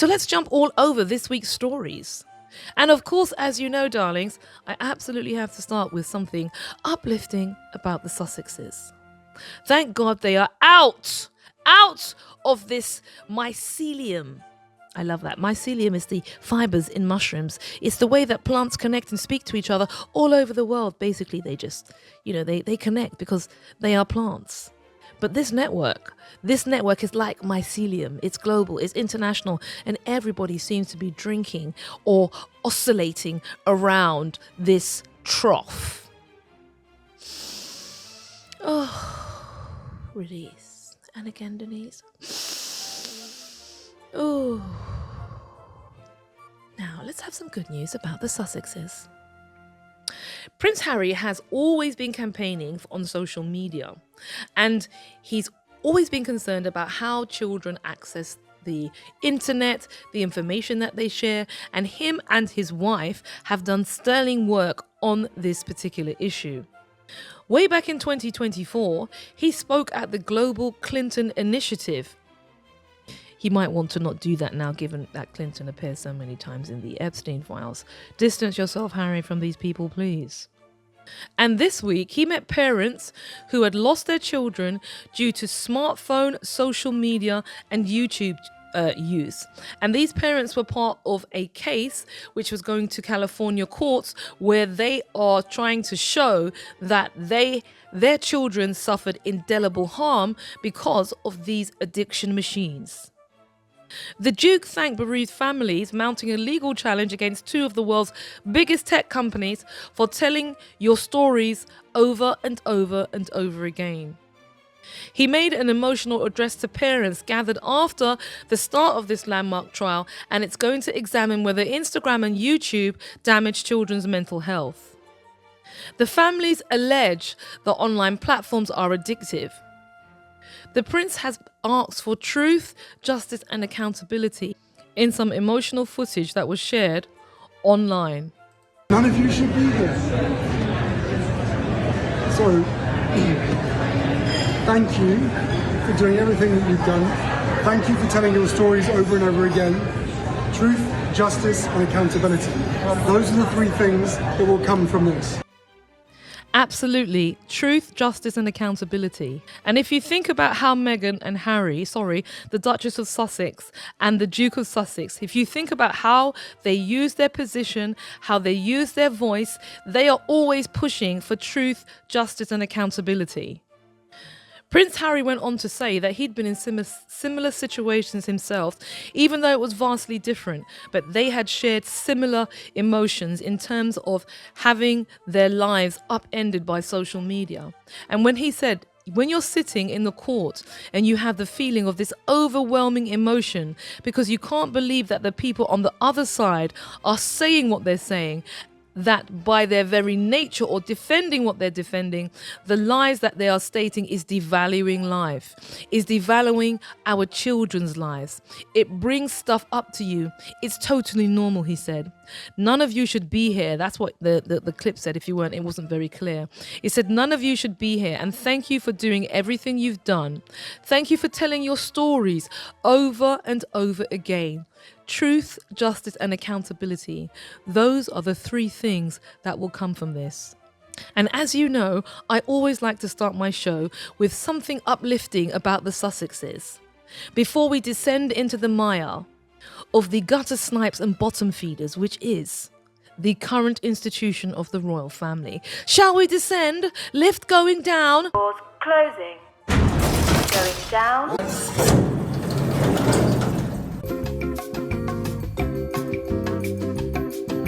So let's jump all over this week's stories. And of course, as you know, darlings, I absolutely have to start with something uplifting about the Sussexes. Thank God they are out of this mycelium. I love that. Mycelium is the fibers in mushrooms. It's the way that plants connect and speak to each other all over the world. Basically, they just, they connect because they are plants. But this network is like mycelium. It's global, it's international, and everybody seems to be drinking or oscillating around this trough. Oh, release. And again, Denise. Oh. Now, let's have some good news about the Sussexes. Prince Harry has always been campaigning on social media, and he's always been concerned about how children access the internet, the information that they share, and him and his wife have done sterling work on this particular issue. Way back in 2024, he spoke at the Global Clinton Initiative. He might want to not do that now, given that Clinton appears so many times in the Epstein files. Distance yourself, Harry, from these people, please. And this week, he met parents who had lost their children due to smartphone, social media, and YouTube use. And these parents were part of a case which was going to California courts, where they are trying to show that their children suffered indelible harm because of these addiction machines. The Duke thanked bereaved families, mounting a legal challenge against two of the world's biggest tech companies for telling your stories over and over and over again. He made an emotional address to parents gathered after the start of this landmark trial, and it's going to examine whether Instagram and YouTube damage children's mental health. The families allege that online platforms are addictive. The prince has asked for truth, justice, and accountability in some emotional footage that was shared online. None of you should be here. So, thank you for doing everything that you've done. Thank you for telling your stories over and over again. Truth, justice, and accountability. Those are the three things that will come from this. Absolutely. Truth, justice, and accountability. And if you think about how Meghan and Harry, the Duchess of Sussex and the Duke of Sussex, if you think about how they use their position, how they use their voice, they are always pushing for truth, justice, and accountability. Prince Harry went on to say that he'd been in similar situations himself, even though it was vastly different, but they had shared similar emotions in terms of having their lives upended by social media. And when he said, when you're sitting in the court and you have the feeling of this overwhelming emotion because you can't believe that the people on the other side are saying what they're saying, that by their very nature or defending what they're defending, the lies that they are stating is devaluing life, is devaluing our children's lives. It brings stuff up to you. It's totally normal, he said. None of you should be here. That's what the clip said. If you weren't, it wasn't very clear. It said, none of you should be here. And thank you for doing everything you've done. Thank you for telling your stories over and over again. Truth, justice, and accountability. Those are the three things that will come from this. And as you know, I always like to start my show with something uplifting about the Sussexes before we descend into the mire of the gutter snipes and bottom feeders, which is the current institution of the royal family. Shall we descend? Lift going down. Doors closing. Going down.